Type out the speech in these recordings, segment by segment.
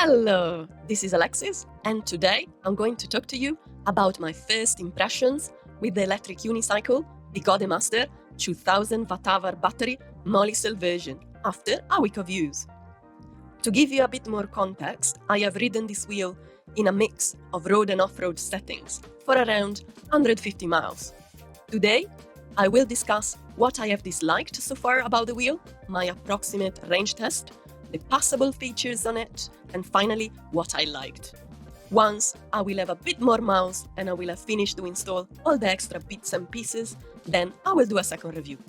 Hello, this is Alexis, and today I'm going to talk to you about my first impressions with the electric unicycle Begode Master 2000 Wh battery Molicel version after a week of use. To give you a bit more context, I have ridden this wheel in a mix of road and off-road settings for around 150 miles. Today, I will discuss what I have disliked so far about the wheel, my approximate range test, the passable features on it, and finally, what I liked. Once I will have a bit more miles and I will have finished to install all the extra bits and pieces, then I will do a second review.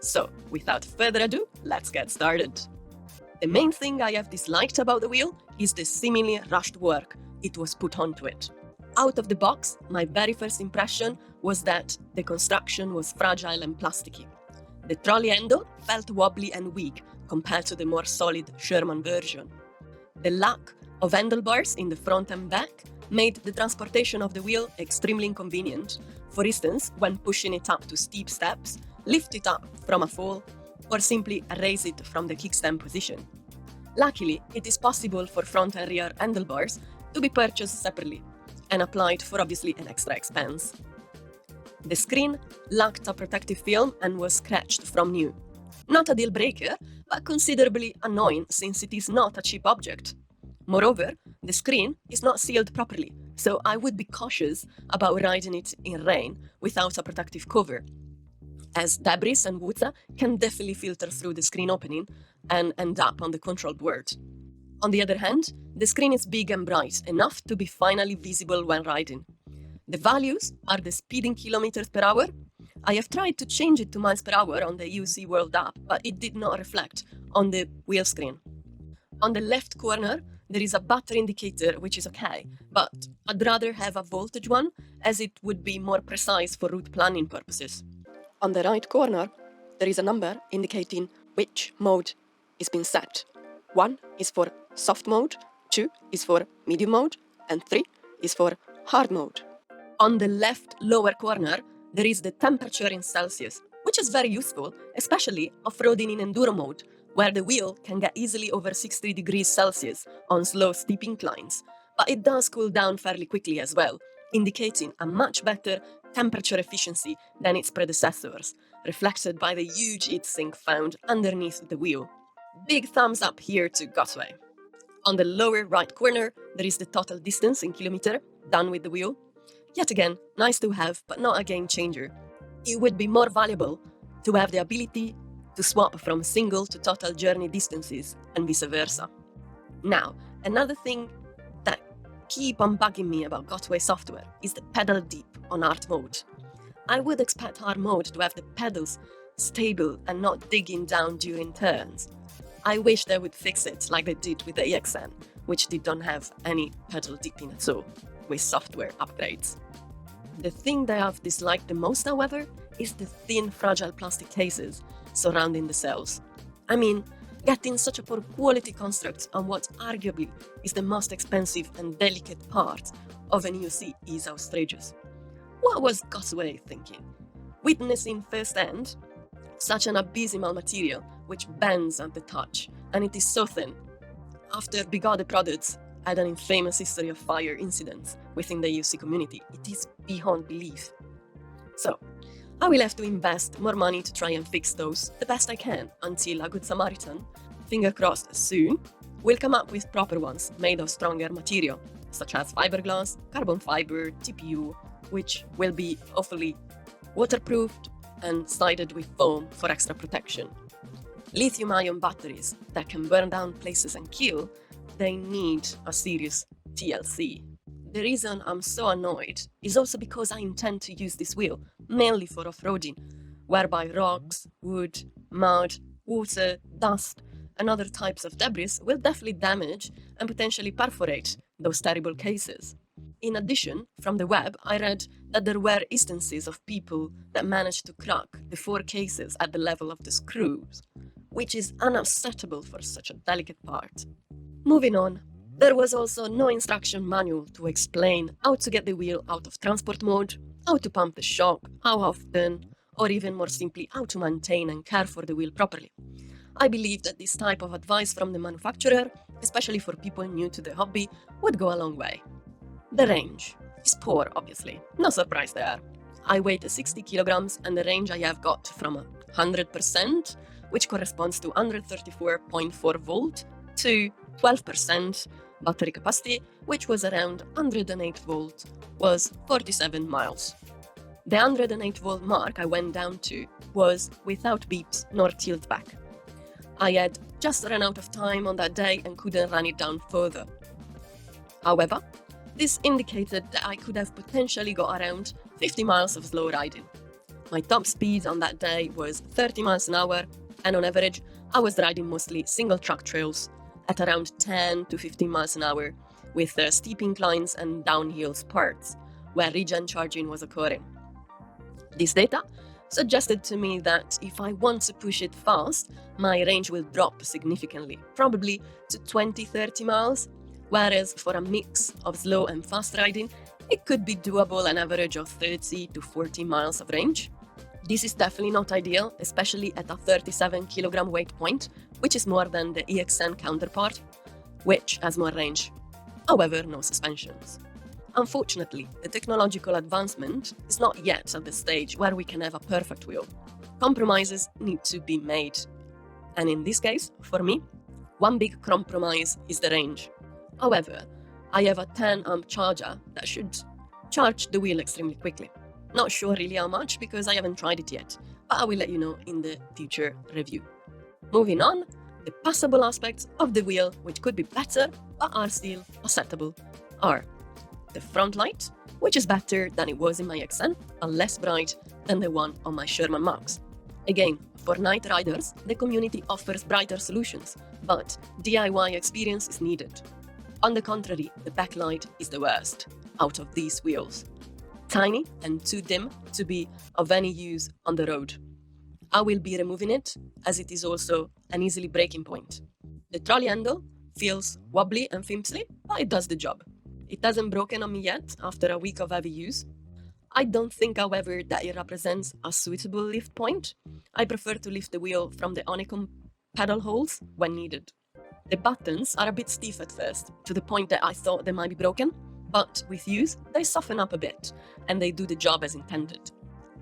So, without further ado, let's get started. The main thing I have disliked about the wheel is the seemingly rushed work it was put onto it. Out of the box, my very first impression was that the construction was fragile and plasticky. The trolley handle felt wobbly and weak compared to the more solid Sherman version. The lack of handlebars in the front and back made the transportation of the wheel extremely inconvenient, for instance when pushing it up to steep steps, lift it up from a fall, or simply raise it from the kickstand position. Luckily, it is possible for front and rear handlebars to be purchased separately and applied for obviously an extra expense. The screen lacked a protective film and was scratched from new. Not a deal breaker, but considerably annoying since it is not a cheap object. Moreover, the screen is not sealed properly, so I would be cautious about riding it in rain without a protective cover, as debris and water can definitely filter through the screen opening and end up on the control board. On the other hand, the screen is big and bright enough to be finally visible when riding. The values are the speed in kilometers per hour. I have tried to change it to miles per hour on the EUC World app, but it did not reflect on the wheel screen. On the left corner, there is a battery indicator, which is okay, but I'd rather have a voltage one, as it would be more precise for route planning purposes. On the right corner, there is a number indicating which mode is being set. 1 is for soft mode, 2 is for medium mode, and 3 is for hard mode. On the left lower corner, there is the temperature in Celsius, which is very useful, especially off-roading in enduro mode, where the wheel can get easily over 60 degrees Celsius on slow steep inclines, but it does cool down fairly quickly as well, indicating a much better temperature efficiency than its predecessors, reflected by the huge heatsink found underneath the wheel. Big thumbs up here to Gotway. On the lower right corner, there is the total distance in kilometer done with the wheel. Yet again, nice to have, but not a game changer. It would be more valuable to have the ability to swap from single to total journey distances and vice versa. Now, another thing that keep on bugging me about Gotway software is the pedal dip on hard mode. I would expect hard mode to have the pedals stable and not digging down during turns. I wish they would fix it like they did with the EXN, which did not have any pedal dipping at all, with software upgrades. The thing that I've disliked the most, however, is the thin, fragile plastic cases surrounding the cells. I mean, getting such a poor quality construct on what arguably is the most expensive and delicate part of an EUC is outrageous. What was Gotway thinking? Witnessing firsthand such an abysmal material which bends at the touch, and it is so thin. After Begode products had an infamous history of fire incidents within the EUC community, it is beyond belief. So, I will have to invest more money to try and fix those the best I can until a good Samaritan, finger crossed soon, will come up with proper ones made of stronger material, such as fiberglass, carbon fiber, TPU, which will be hopefully waterproofed and sided with foam for extra protection. Lithium-ion batteries that can burn down places and kill, they need a serious TLC. The reason I'm so annoyed is also because I intend to use this wheel mainly for off-roading, whereby rocks, wood, mud, water, dust, and other types of debris will definitely damage and potentially perforate those terrible cases. In addition, from the web, I read that there were instances of people that managed to crack the 4 cases at the level of the screws, which is unacceptable for such a delicate part. Moving on, there was also no instruction manual to explain how to get the wheel out of transport mode, how to pump the shock, how often, or even more simply, how to maintain and care for the wheel properly. I believe that this type of advice from the manufacturer, especially for people new to the hobby, would go a long way. The range is poor, obviously. No surprise there. I weigh 60 kilograms and the range I have got from 100%, which corresponds to 134.4 volt, to 12% battery capacity, which was around 108 volt, was 47 miles. The 108 volt mark I went down to was without beeps nor tilt back. I had just run out of time on that day and couldn't run it down further. However, this indicated that I could have potentially got around 50 miles of slow riding. My top speed on that day was 30 miles an hour, and on average, I was riding mostly single track trails at around 10 to 15 miles an hour, with steep inclines and downhill parts where regen charging was occurring. This data suggested to me that if I want to push it fast, my range will drop significantly, probably to 20-30 miles, whereas for a mix of slow and fast riding, it could be doable an average of 30 to 40 miles of range. This is definitely not ideal, especially at a 37 kilogram weight point, which is more than the EXN counterpart, which has more range, however no suspensions. Unfortunately, the technological advancement is not yet at the stage where we can have a perfect wheel. Compromises need to be made. And in this case, for me, one big compromise is the range. However, I have a 10 amp charger that should charge the wheel extremely quickly. Not sure really how much because I haven't tried it yet, but I will let you know in the future review. Moving on, the passable aspects of the wheel, which could be better but are still acceptable, are the front light, which is better than it was in my XN, and less bright than the one on my Sherman Max. Again, for night riders, the community offers brighter solutions, but DIY experience is needed. On the contrary, the backlight is the worst out of these wheels. Tiny and too dim to be of any use on the road. I will be removing it, as it is also an easily breaking point. The trolley handle feels wobbly and flimsy, but it does the job. It hasn't broken on me yet after a week of heavy use. I don't think, however, that it represents a suitable lift point. I prefer to lift the wheel from the honeycomb pedal holes when needed. The buttons are a bit stiff at first, to the point that I thought they might be broken, but with use, they soften up a bit, and they do the job as intended.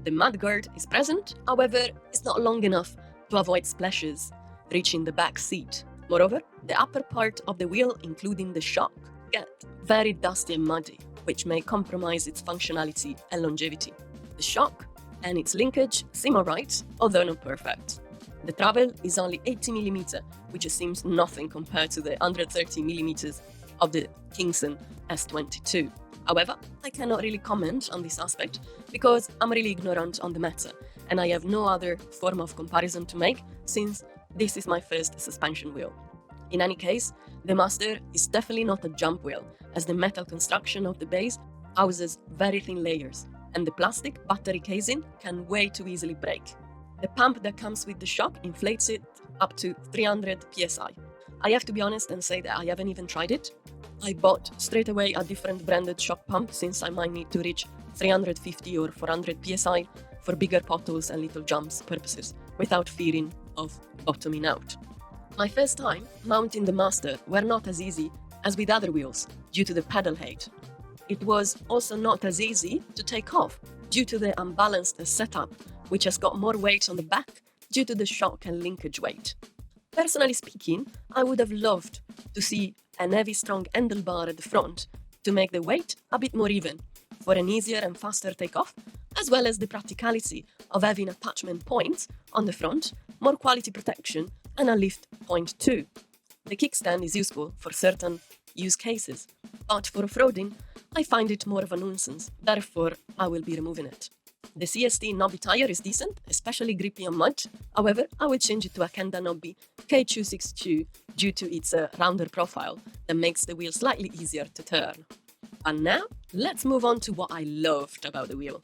The mudguard is present, however, it's not long enough to avoid splashes reaching the back seat. Moreover, the upper part of the wheel, including the shock, get very dusty and muddy, which may compromise its functionality and longevity. The shock and its linkage seem alright, although not perfect. The travel is only 80mm, which seems nothing compared to the 130mm of the Kingston S22. However, I cannot really comment on this aspect because I'm really ignorant on the matter, and I have no other form of comparison to make since this is my first suspension wheel. In any case, the Master is definitely not a jump wheel, as the metal construction of the base houses very thin layers, and the plastic battery casing can way too easily break. The pump that comes with the shock inflates it up to 300 psi. I have to be honest and say that I haven't even tried it. I bought straight away a different branded shock pump since I might need to reach 350 or 400 psi for bigger potholes and little jumps purposes, without fearing of bottoming out. My first time mounting the Master were not as easy as with other wheels due to the pedal height. It was also not as easy to take off due to the unbalanced setup, which has got more weight on the back due to the shock and linkage weight. Personally speaking, I would have loved to see an heavy strong handlebar at the front to make the weight a bit more even for an easier and faster takeoff, as well as the practicality of having attachment points on the front, more quality protection, and a lift point too. The kickstand is useful for certain use cases, but for off-roading, I find it more of a nuisance, therefore I will be removing it. The CST knobby tire is decent, especially grippy on mud, however I will change it to a Kenda knobby K262 due to its rounder profile that makes the wheel slightly easier to turn. And now, let's move on to what I loved about the wheel.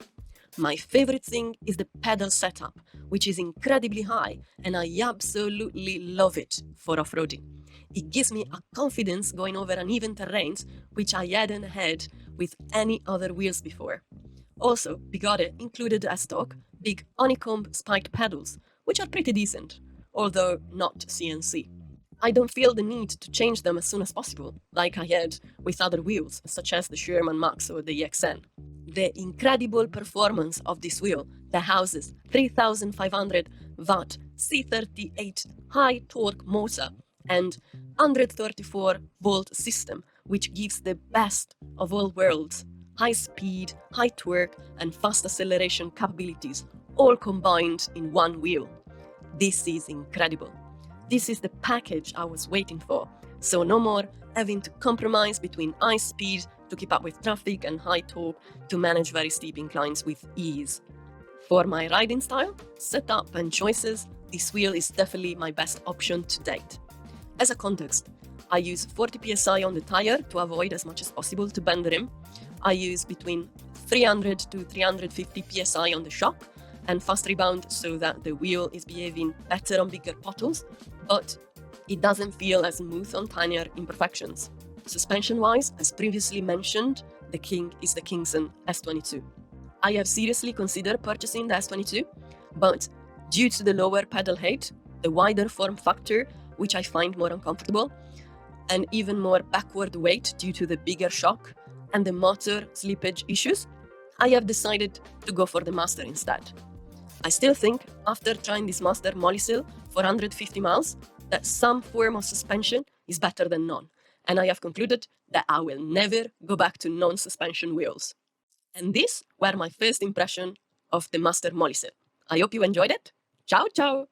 My favorite thing is the pedal setup, which is incredibly high, and I absolutely love it for off-roading. It gives me a confidence going over uneven terrains, which I hadn't had with any other wheels before. Also, Begode included as stock big honeycomb spiked pedals, which are pretty decent. although not CNC. I don't feel the need to change them as soon as possible, like I had with other wheels, such as the Sherman Max or the EXN. The incredible performance of this wheel that houses 3500 watt C38 high torque motor and 134 volt system, which gives the best of all worlds: high speed, high torque, and fast acceleration capabilities, all combined in one wheel. This is incredible. This is the package I was waiting for, so no more having to compromise between high speed to keep up with traffic and high torque to manage very steep inclines with ease. For my riding style, setup, and choices, this wheel is definitely my best option to date. As a context, I use 40 psi on the tire to avoid as much as possible to bend the rim. I use between 300 to 350 psi on the shock and fast rebound so that the wheel is behaving better on bigger potholes, but it doesn't feel as smooth on tinier imperfections. Suspension-wise, as previously mentioned, the king is the Kingston S22. I have seriously considered purchasing the S22, but due to the lower pedal height, the wider form factor, which I find more uncomfortable, and even more backward weight due to the bigger shock and the motor slippage issues, I have decided to go for the Master instead. I still think, after trying this Master Molicel for 150 miles, that some form of suspension is better than none, and I have concluded that I will never go back to non-suspension wheels. And these were my first impression of the Master Molicel. I hope you enjoyed it. Ciao, ciao!